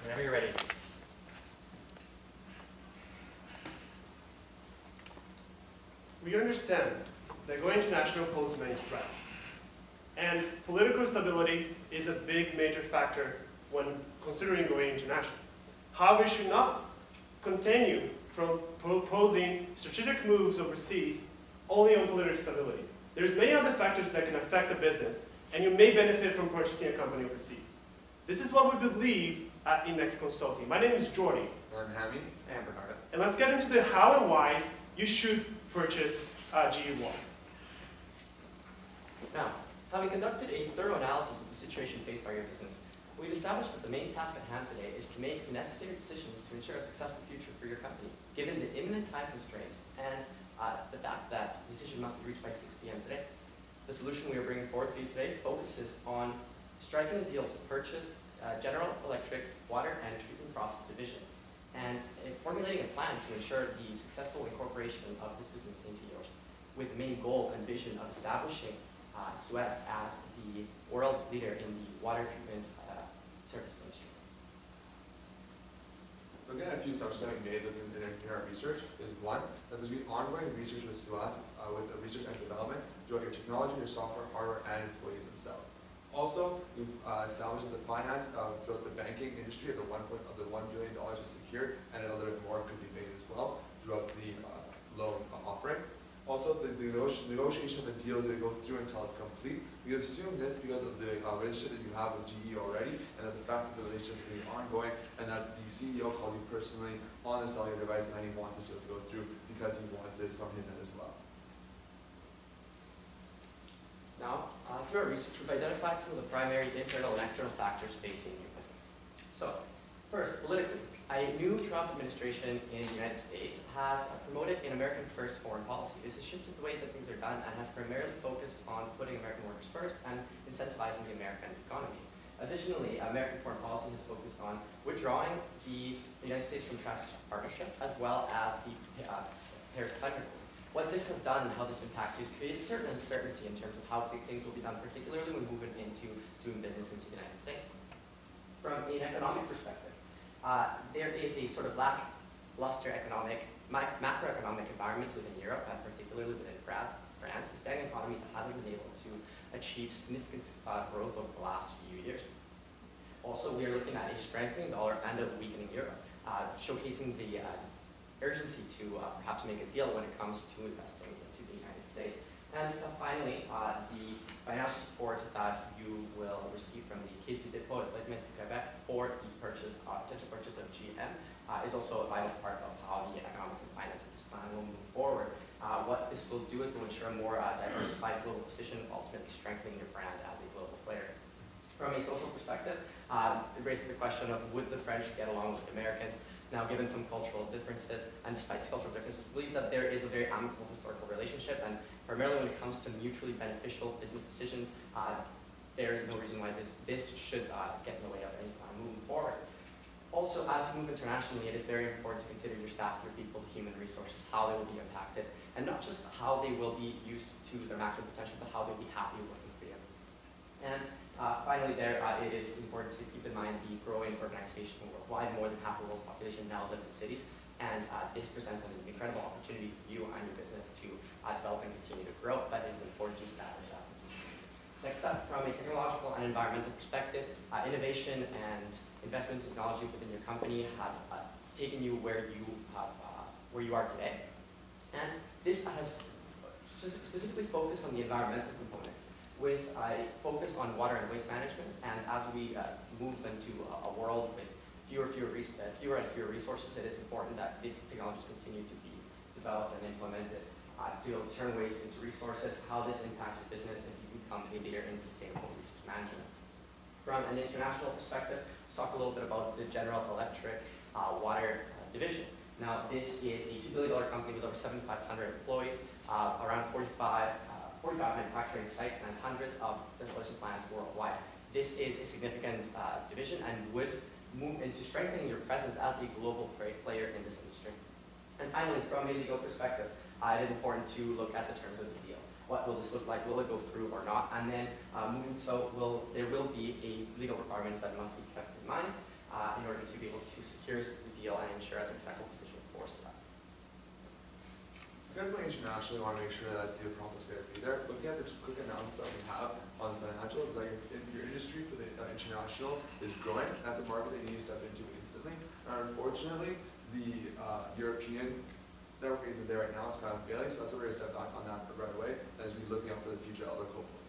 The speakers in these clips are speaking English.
Whenever you're ready. We understand that going international poses many threats. And political stability is a big major factor when considering going international. However, we should not continue from proposing strategic moves overseas only on political stability. There's many other factors that can affect a business, and you may benefit from purchasing a company overseas. This is what we believe at Index Consulting. My name is Jordy. I'm Hammy. And Bernardo. And let's get into the how and whys you should purchase GE1. Now, having conducted a thorough analysis of the situation faced by your business, we've established that the main task at hand today is to make the necessary decisions to ensure a successful future for your company, given the imminent time constraints and the fact that the decision must be reached by 6 p.m. today. The solution we are bringing forward for you today focuses on striking a deal to purchase General Electric's Water and Treatment Process Division, and formulating a plan to ensure the successful incorporation of this business into yours, with the main goal and vision of establishing Suez as the world leader in the water treatment services industry. Looking at a few assumptions that we made looking in our research is one, that there's been ongoing research with Suez with the research and development throughout your technology, your software, hardware, and employees themselves. Also, we've established that the finance throughout the banking industry of the $1 billion is secured, and another more could be made as well throughout the loan offering. Also, the negotiation of the deals that go through until it's complete. We assume this because of the relationship that you have with GE already, and that the fact that the relationship is ongoing, and that the CEO called you personally on the cellular device, and that he wants this deal to go through because he wants this from his end as well. Now, through our research, we've identified some of the primary internal and external factors facing your business. So, first, politically, a new Trump administration in the United States has promoted an American first foreign policy. This has shifted the way that things are done and has primarily focused on putting American workers first and incentivizing the American economy. Additionally, American foreign policy has focused on withdrawing the United States from Trans-Pacific Partnership as well as the Paris Climate Accord. What this has done and how this impacts you is create certain uncertainty in terms of how things will be done, particularly when moving into doing business into the United States. From an economic perspective, there is a sort of lackluster macroeconomic environment within Europe, and particularly within France, a stagnant economy that hasn't been able to achieve significant growth over the last few years. Also, we are looking at a strengthening dollar and a weakening euro, showcasing the urgency to perhaps make a deal when it comes to investing into the United States. And finally, the financial support that you will receive from the Caisse du dépôt et placement de Québec for the potential purchase of GM is also a vital part of how the economics and finance of this plan will move forward. What this will do is will ensure a more diversified global position, ultimately strengthening your brand as a global player. From a social perspective, it raises the question of would the French get along with the Americans? Now, given some cultural differences, and despite these cultural differences, we believe that there is a very amicable historical relationship, and primarily when it comes to mutually beneficial business decisions, there is no reason why this should get in the way of any plan moving forward. Also, as you move internationally, it is very important to consider your staff, your people, the human resources, how they will be impacted, and not just how they will be used to their maximum potential, but how they'll be happy working for you. And finally, it is important to keep in mind the growing urbanization worldwide. More than half the world's population now live in cities, and this presents an incredible opportunity for you and your business to develop and continue to grow, but it is important to establish that. Next up, from a technological and environmental perspective, innovation and investment in technology within your company has taken you where you are today. And this has specifically focused on the environmental components, with a focus on water and waste management. And as we move into a world with fewer and fewer resources, it is important that these technologies continue to be developed and implemented to turn waste into resources, how this impacts your business as you become a leader in sustainable resource management. From an international perspective, let's talk a little bit about the General Electric Water Division. Now, this is a $2 billion company with over 7,500 employees, around 45 manufacturing sites, and hundreds of distillation plants worldwide. This is a significant division and would move into strengthening your presence as a global player in this industry. And finally, from a legal perspective, it is important to look at the terms of the deal. What will this look like? Will it go through or not? And then there will be legal requirements that must be kept in mind in order to be able to secure the deal and ensure a successful position for SUAS. Because we internationally want to make sure that the profits are going to be there. Looking at the quick analysis that we have on the financials, like your industry for the international is growing. That's a market that you need to step into instantly. And unfortunately, the European network isn't there right now. It's kind of failing, so that's why we're going to step back on that right away. And as we looking out for the future outlook, hopefully.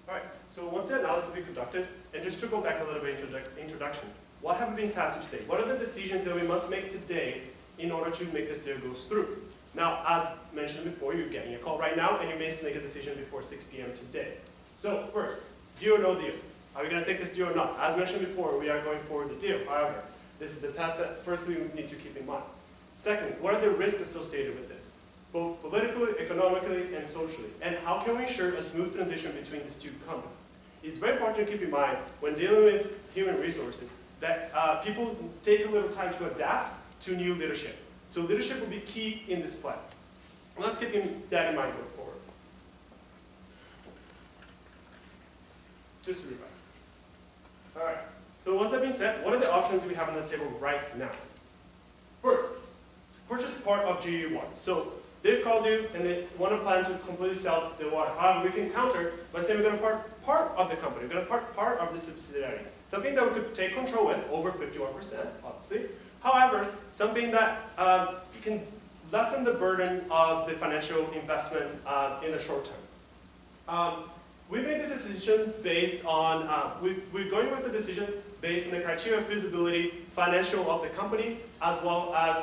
All right, so once the analysis has been conducted, and just to go back a little bit introduction, what have we been tasked with today? What are the decisions that we must make today in order to make this deal go through? Now, as mentioned before, you're getting a call right now, and you may make a decision before 6 p.m. today. So first, deal or no deal? Are we going to take this deal or not? As mentioned before, we are going for the deal. However, this is the task that first we need to keep in mind. Second, what are the risks associated with this? Both politically, economically, and socially. And how can we ensure a smooth transition between these two companies? It's very important to keep in mind when dealing with human resources that people take a little time to adapt to new leadership. So leadership will be key in this plan. And let's keep that in mind going forward. Just to revise. All right. So once that being said, what are the options we have on the table right now? First, purchase part of GE Water. So they've called you and they want to plan to completely sell the water. However, we can counter by saying we're going to part of the company. We're going to part of the subsidiary. Something that we could take control with, over 51%, obviously. However, something that can lessen the burden of the financial investment in the short term. We made the decision based on, we're going with the decision based on the criteria of feasibility, financial of the company, as well as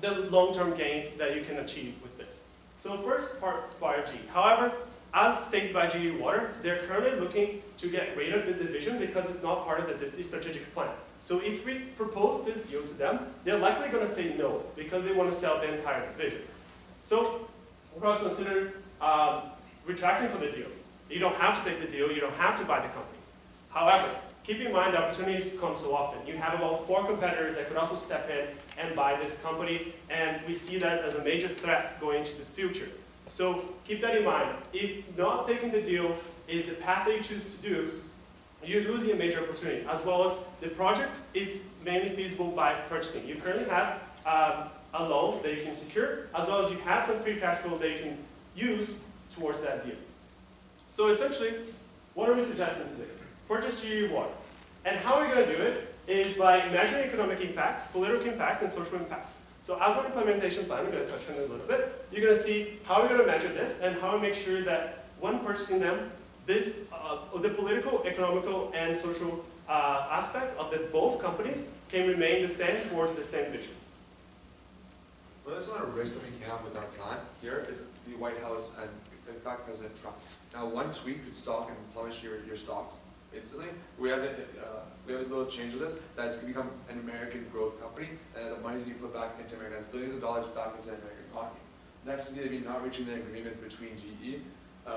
the long-term gains that you can achieve with this. So first part by GE. However, as stated by GE Water, they're currently looking to get rid of the division because it's not part of the strategic plan. So if we propose this deal to them, they're likely going to say no because they want to sell the entire division. So we're also consider retracting from the deal. You don't have to take the deal, you don't have to buy the company. However, keep in mind the opportunities come so often. You have about 4 competitors that could also step in and buy this company, and we see that as a major threat going into the future. So keep that in mind. If not taking the deal is the path that you choose to do, you're losing a major opportunity, as well as the project is mainly feasible by purchasing. You currently have a loan that you can secure, as well as you have some free cash flow that you can use towards that deal. So essentially, what are we suggesting today? Purchase GE Water. And how are we going to do it is by measuring economic impacts, political impacts, and social impacts. So as an implementation plan, I'm going to touch on it a little bit, you're going to see how we're going to measure this and how we make sure that when purchasing them, this, the political, economical, and social aspects of both companies can remain the same towards the same vision. Well, there's not a risk that we came up with our plan here is the White House and, in fact, President Trump. Now, one tweet could stock and plummet your stocks instantly. We have a little change with this, that it's going to become an American growth company, and the money's going to be put back into America, billions of dollars back into the American economy. Next is going to be not reaching an agreement between GE,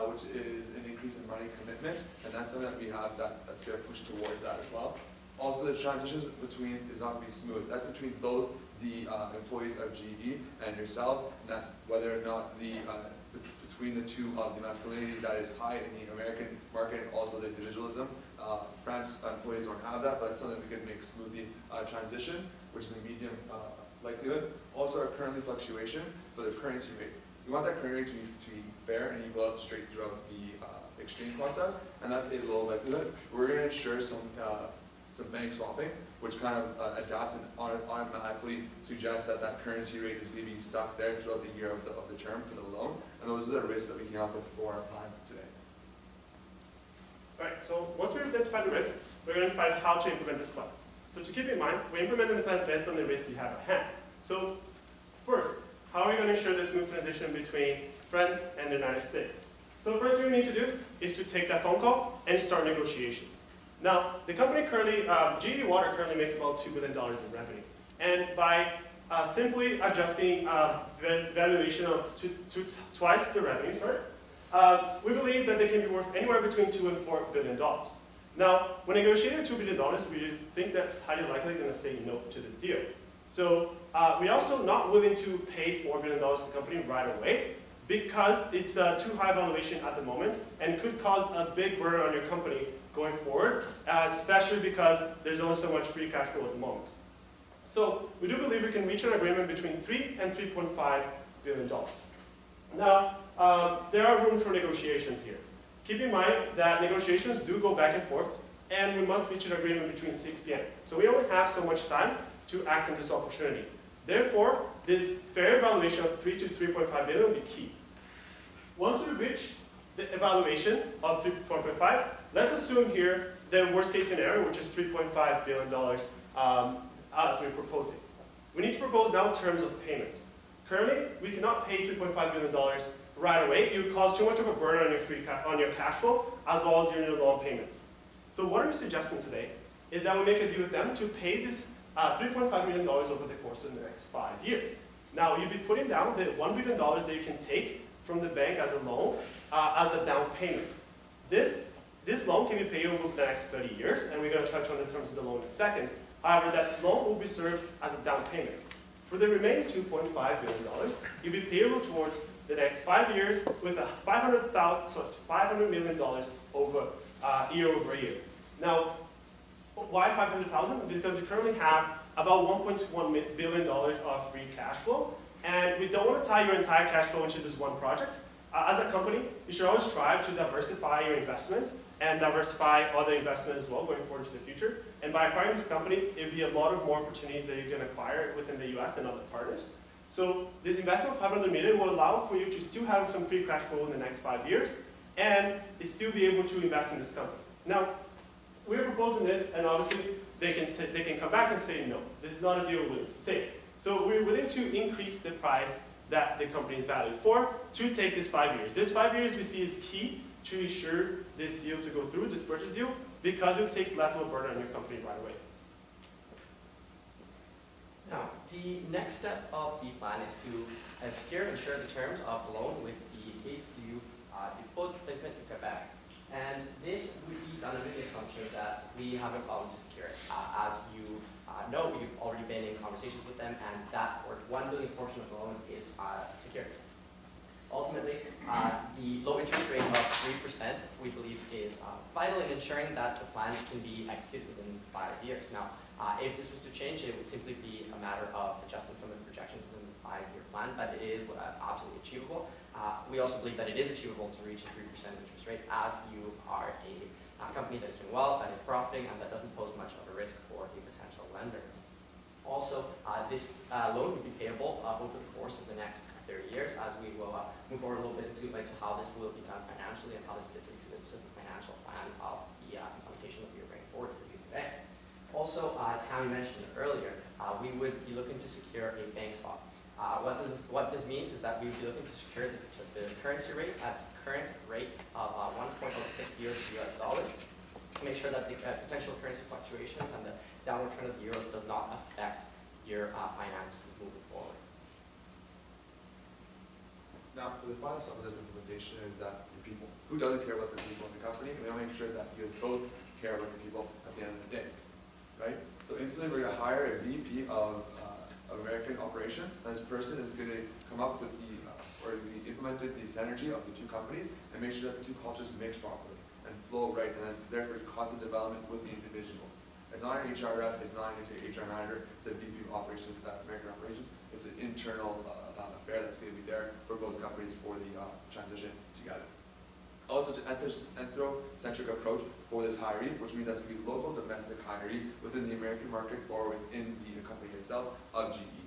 which is an increase in money commitment, and that's something that we have that's going to push towards that as well. Also, the transition between is not going to be smooth. That's between both the employees of GE and yourselves, and that whether or not between the two of the masculinity that is high in the American market and also the individualism. France employees don't have that, but it's something we can make smoothly transition, which is the medium likelihood. Also, our currency fluctuation for the currency rate. We want that currency rate to be fair and equal out straight throughout the exchange process, and that's a low likelihood. We're going to ensure some bank swapping, which kind of adapts and automatically suggests that that currency rate is going to be stuck there throughout the year of the term for the loan, and those are the risks that we came up with for our plan today. All right, so once we identify the risk, we're going to find how to implement this plan. So to keep in mind, we're implementing the plan based on the risks you have at hand. So first, how are we going to ensure this smooth transition between France and the United States? So the first thing we need to do is to take that phone call and start negotiations. Now, the company currently, GE Water currently makes about $2 billion in revenue. And by simply adjusting valuation of twice the revenue, we believe that they can be worth anywhere between $2 and $4 billion. Now, when negotiating $2 billion, we think that's highly likely going to say no to the deal. So we're also not willing to pay $4 billion to the company right away because it's a too high valuation at the moment and could cause a big burden on your company going forward, especially because there's only so much free cash flow at the moment. So we do believe we can reach an agreement between $3 and $3.5 billion. Now, there are room for negotiations here. Keep in mind that negotiations do go back and forth, and we must reach an agreement between 6 p.m. So we only have so much time to act on this opportunity. Therefore, this fair evaluation of 3 to 3.5 billion will be key. Once we reach the evaluation of 3.5, let's assume here the worst case scenario, which is $3.5 billion as we're proposing. We need to propose now terms of payment. Currently, we cannot pay $3.5 billion right away. It would cause too much of a burden on your cash flow, as well as your loan payments. So what we're suggesting today is that we make a deal with them to pay this $3.5 million over the course of the next 5 years. Now, you'll be putting down the $1 billion that you can take from the bank as a loan, as a down payment. This loan can be paid over the next 30 years, and we're going to touch on the terms of the loan in a second. However, that loan will be served as a down payment. For the remaining $2.5 billion, you'll be payable towards the next 5 years with a $500 million over year over year. Now, why 500,000? Because you currently have about $1.1 billion of free cash flow, and we don't want to tie your entire cash flow into this one project. As a company, you should always strive to diversify your investments and diversify other investments as well going forward to the future. And by acquiring this company, it will be a lot of more opportunities that you can acquire within the US and other partners. So this investment of 500 million will allow for you to still have some free cash flow in the next 5 years and still be able to invest in this company. Now, we're proposing this, and obviously they can come back and say no. This is not a deal we're willing to take. So we're willing to increase the price that the company is valued for to take this 5 years. This 5 years we see is key to ensure this deal to go through, this purchase deal, because it will take less of a burden on your company right away. Now, the next step of the plan is to secure and ensure the terms of the loan with the case due full placement to Quebec. And this would be done under the assumption that we have a problem to secure it. As you know, we've already been in conversations with them, and that $1 billion portion of the loan is secured. Ultimately, the low interest rate of 3% we believe is vital in ensuring that the plan can be executed within 5 years. Now, if this was to change, it would simply be a matter of adjusting some of the projections within the 5-year plan, but it is absolutely achievable. We also believe that it is achievable to reach a 3% interest rate as you are a company that is doing well, that is profiting, and that doesn't pose much of a risk for a potential lender. Also, this loan would be payable over the course of the next 30 years, as we will move forward a little bit into how this will be done financially and how this fits into the specific financial plan of the implementation that we are bringing forward for you today. Also, as Tammy mentioned earlier, we would be looking to secure a bank swap. What this means is that we would be looking to secure the currency rate at the current rate of 1.06 euros to US dollars to make sure that the potential currency fluctuations and the downward trend of the euro does not affect your finances moving forward. Now, for the final step of this implementation is that your people. Who doesn't care about the people in the company? And we want to make sure that you both care about your people at the end of the day, right? So instantly, we're going to hire a VP of American operations, and this person is going to come up with or we implemented the synergy of the two companies and make sure that the two cultures mix properly and flow right, and it's there for constant development with the individuals. It's not an HR rep, it's not an HR manager, it's a VP of operations, American operations. It's an internal affair that's going to be there for both companies for the transition together. Also, to ethnocentric approach for this hiree, which means that's going to be local domestic hiree within the American market or within the company itself of GE.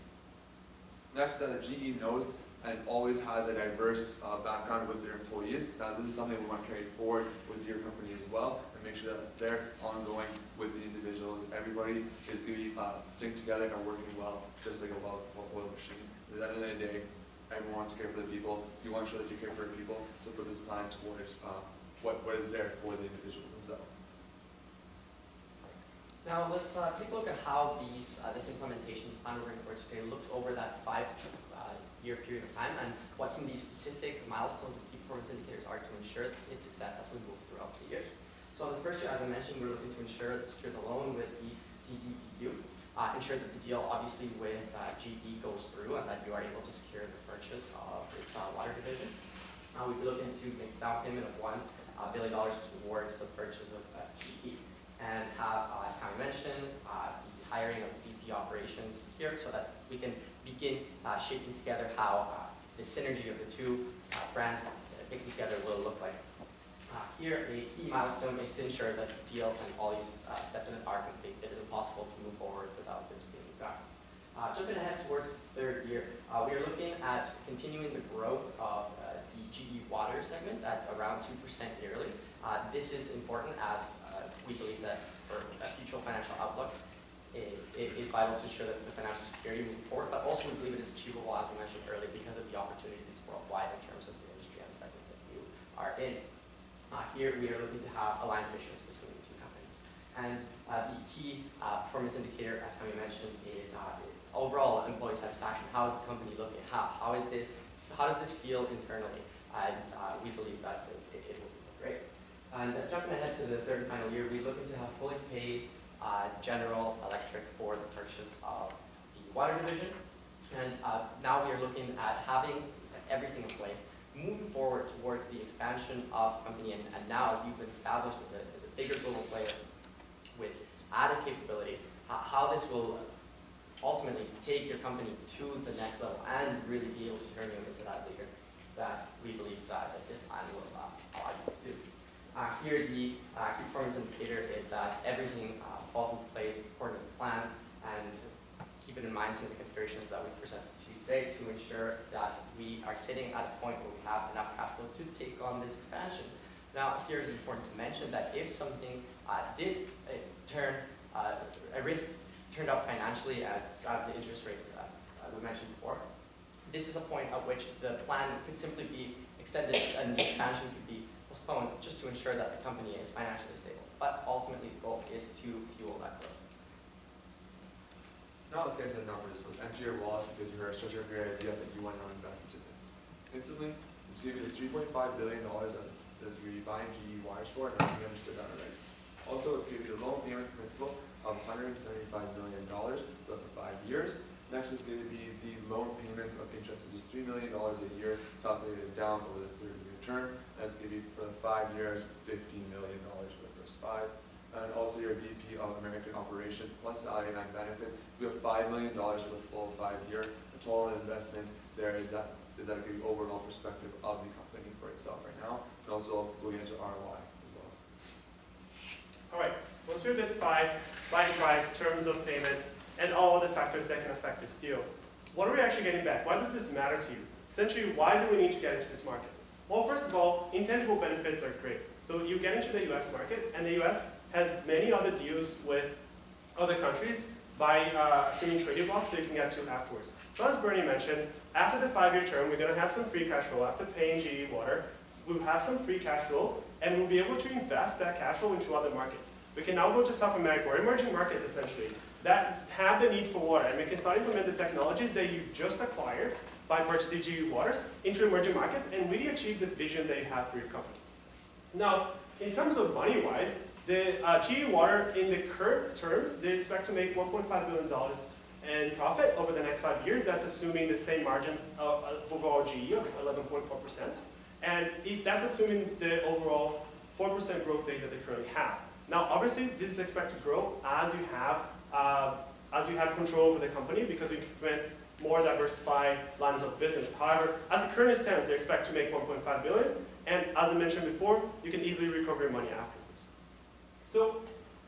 Next, that GE knows and always has a diverse background with their employees. Now, this is something we want to carry forward with your company as well and make sure that it's there ongoing with the individuals. Everybody is going to be synced together and working well, just like a well-oiled machine. At the end of the day, everyone wants to care for the people. You want to show that you care for the people, so put this plan towards what is there for the individuals themselves. Now let's take a look at how this implementation plan we're going to work today looks over that 5-year period of time and what some of these specific milestones and key performance indicators are to ensure its success as we move throughout the years. So the first year, as I mentioned, we're looking to secure the loan with the CDPQ, ensure that the deal obviously with GE goes through and that you are able to secure the purchase of its water division. We'd be looking to make a down payment of $1 billion towards the purchase of GE, and have, as Tommy mentioned, the hiring of VP operations here so that we can begin shaping together how the synergy of the two brands mixing together will look like. Here, a key milestone is to ensure that the deal and all these steps in it are complete. It is impossible to move forward without this being done. Jumping ahead towards the third year, we are looking at continuing the growth of the GE Water segment at around 2% yearly. This is important as we believe that for a future financial outlook, it is vital to ensure that the financial security moving forward, but also we believe it is achievable, as we mentioned earlier, because of the opportunities worldwide in terms of the industry and the segment that you are in. Here we are looking to have aligned visions between the two companies. And the key performance indicator, as Tommy mentioned, is overall employee satisfaction. How is the company looking? How does this feel internally? And we believe that it will be great. And jumping ahead to the third and final year, we're looking to have fully paid General Electric for the purchase of the water division. And now we are looking at having everything in place, moving forward towards the expansion of the company, and now as you've been established as a bigger global player with added capabilities, how this will ultimately take your company to the next level and really be able to turn you into that leader that we believe that this plan will allow you to do. Here the key performance indicator is that everything falls into place according to the plan, and keep it in mind some of the considerations that we presented to you today to ensure that we are sitting at a point where we have enough cash flow to take on this expansion. Now, here is important to mention that if something did turn, a risk turned up financially as the interest rate we mentioned before, this is a point at which the plan could simply be extended and the expansion could be postponed just to ensure that the company is financially stable. But ultimately, the goal is to fuel that growth. Now let's get into the numbers. Let's enter your wallet because you heard such a great idea that you want to invest into this. Instantly, let's give you the $3.5 billion that we're buying GE Wires for, and I think you understood that already. Also, let's give you the loan payment principal of $175 million for 5 years. Next is going to be the loan payments of interest, which is $3 million a year, calculated down over the 30-year term. That's going to be for the 5 years, $15 million for the first 5. And also your VP of American Operations plus salary and benefits. So we have $5 million for the full 5 year. The total investment there is that give you overall perspective of the company for itself right now, and also going into ROI as well. All right, once we identify buying price, terms of payment, and all of the factors that can affect this deal, what are we actually getting back? Why does this matter to you? Essentially, why do we need to get into this market? Well, first of all, intangible benefits are great. So you get into the US market, and the US has many other deals with other countries by assuming trading blocks that you can get to afterwards. So as Bernie mentioned, after the 5-year term, we're going to have some free cash flow. After paying GE Water, we'll have some free cash flow, and we'll be able to invest that cash flow into other markets. We can now go to South America, or emerging markets essentially, that have the need for water, and we can start implement the technologies that you just acquired by purchasing GE Waters into emerging markets and really achieve the vision that you have for your company. Now, in terms of money-wise, the GE Water, in the current terms, they expect to make $1.5 billion in profit over the next 5 years. That's assuming the same margins of overall GE of 11.4%. And that's assuming the overall 4% growth rate that they currently have. Now, obviously, this is expected to grow as you have control over the company because you implement more diversified lines of business. However, as it currently stands, they expect to make $1.5 billion. And as I mentioned before, you can easily recover your money afterwards. So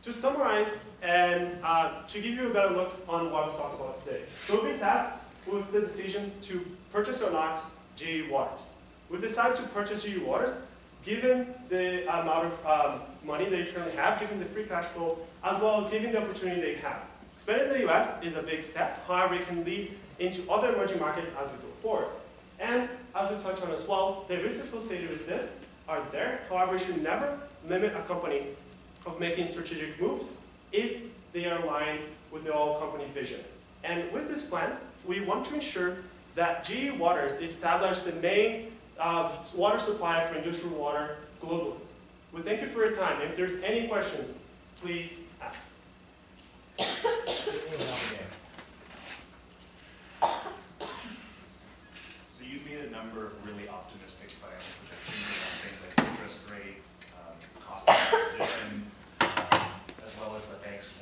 to summarize and to give you a better look on what we've talked about today, so we've been tasked with the decision to purchase or not GE Waters. We've decided to purchase GE Waters given the amount of money that you currently have, given the free cash flow, as well as given the opportunity that you have. Expanding in the US is a big step. However, it can lead into other emerging markets as we go forward. And as we touched on as well, the risks associated with this are there. However, we should never limit a company of making strategic moves if they are aligned with the all company vision. And with this plan, we want to ensure that GE Waters establish the main water supplier for industrial water globally. We thank you for your time. If there's any questions, please ask. So you've made a number of really optimistic financial projections on things like interest rate,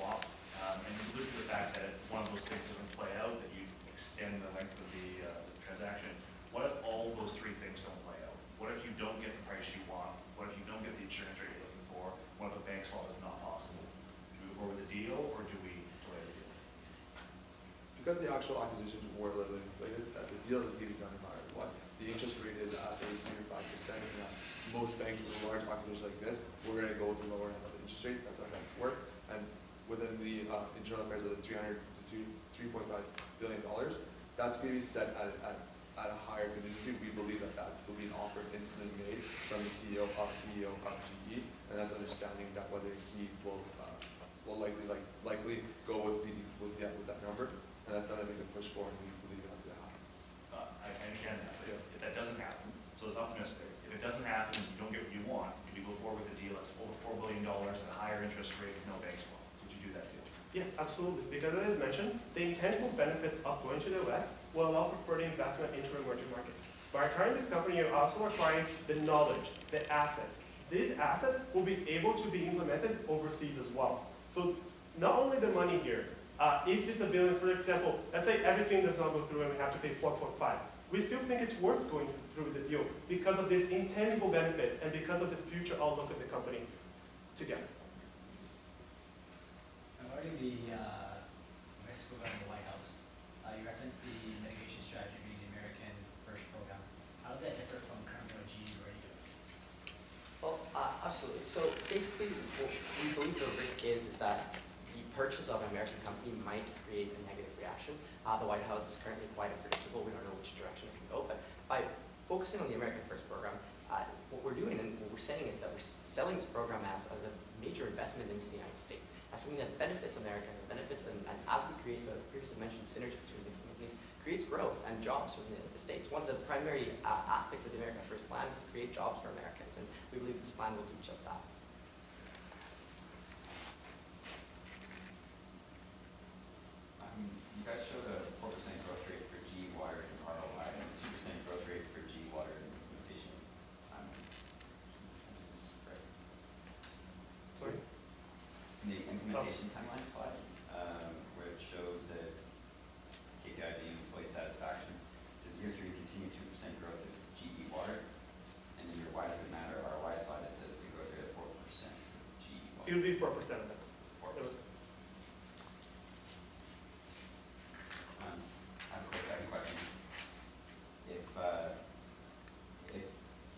swap. And you allude to the fact that if one of those things doesn't play out, that you extend the length of the transaction. What if all those three things don't play out? What if you don't get the price you want? What if you don't get the insurance rate you're looking for? What if a bank swap is not possible? Do we move forward with the deal, or do we delay the deal? Because the actual acquisitions were a little inflated, that the deal is getting done no matter what. The interest rate is at 3 to 5%, and that most banks with a large acquisition like this, we're going to go with the lower end of the interest rate. That's how banks work. And within the internal affairs of the $3.5 billion, that's going to be set at a higher contingency. We believe that will be an offer instantly made from the CEO of GE, and that's understanding that whether he will likely go with that number, and that's something we can push for, and we believe that's going to happen. I understand that, but if that doesn't happen, so it's optimistic. If it doesn't happen, you don't get what you want, would you go forward with a deal that's over $4 billion at a higher interest rate, no bank swap? Would you do that deal? Yes, absolutely. Because as mentioned, the intangible benefits of going to the US will allow for further investment into emerging markets. By acquiring this company, you're also acquiring the knowledge, the assets. These assets will be able to be implemented overseas as well. So not only the money here, if it's $1 billion, for example, let's say everything does not go through and we have to pay 4.5. We still think it's worth going through the deal because of these intangible benefits and because of the future outlook of the company together. Regarding the risk program in the White House, you referenced the mitigation strategy being the American First program. How does that differ from currently what GE already doing? Well, absolutely. So basically, what we believe the risk is that the purchase of an American company might create a negative reaction. The White House is currently quite unpredictable. We don't know which direction it can go. But by focusing on the American First program, what we're doing and what we're saying is that we're selling this program as a major investment into the United States, as something that benefits Americans, benefits, and as we create the previously mentioned synergy between the companies, creates growth and jobs within the States. One of the primary aspects of the American First plan is to create jobs for Americans, and we believe this plan will do just that. You guys showed a 4% growth rate for GE Water and ROI, and a 2% growth rate for GE Water and implementation. Right. Sorry? In the implementation timeline slide, where it showed the KPI being employee satisfaction, it says year 3 continue 2% growth of GE Water, and in your why does it matter ROI slide, it says the growth rate of 4% GE Water. It would be 4% of that. 4%. I have a quick second question. If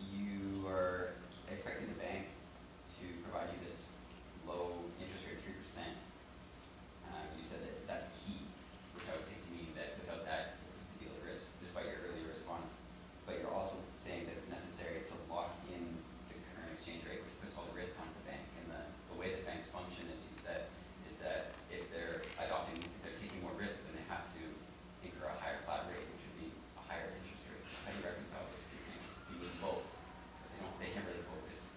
you are expecting the bank to provide you this low interest rate, 3%, you said that that's key, which I would take to mean that without that, it was the deal at risk, despite your earlier response. But you're also saying that it's necessary to lock in the current exchange rate, which puts all the risk on the bank. And the way that banks function, as you said, is that if they're taking more risk, then they have to incur a higher flat rate, which would be a higher interest rate. How do you reconcile those two things? You need both, but they can't really coexist.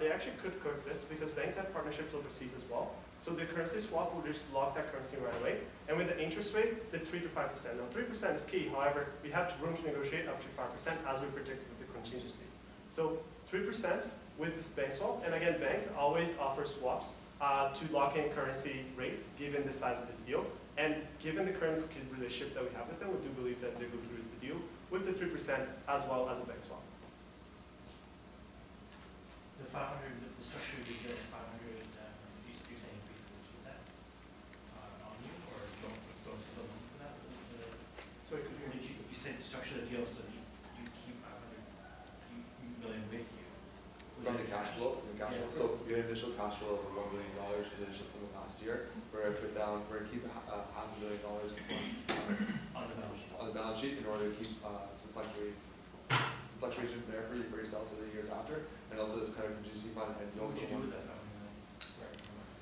They actually could coexist because banks have partnerships overseas as well. So the currency swap will just lock that currency right away. And with the interest rate, the 3 to 5%. Now 3% is key. However, we have room to negotiate up to 5% as we predicted with the contingency. So 3% with this bank swap. And again, banks always offer swaps to lock in currency rates given the size of this deal. And given the current relationship that we have with them, we do believe that they go through the deal with the 3% as well as a bank swap. The 500, the structure of the deal, 500, you're saying basically keep that on you, or don't fill them for that? So it could Or be, did you said structure the deal so you keep 500 million with you? From the cash flow, So we had initial cash flow of $1 million for the initial from the last year. We're going to keep $500 million On the balance sheet. on the balance sheet in order to keep some fluctuation there for yourselves in the years after, and also this kind of contingency fund. And What would you do with that 500 million?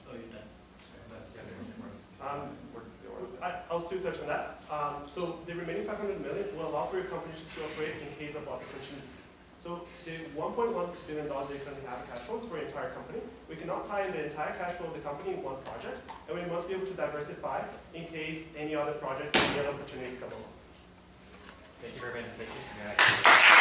Oh, you're done. I'll still touch on that. So the remaining $500 million will allow for your company to operate in case of market contingencies. So the $1.1 billion they currently have in cash flows for the entire company. We cannot tie in the entire cash flow of the company in one project, and we must be able to diversify in case any other projects, any other opportunities come along. Thank you very much. Thank you.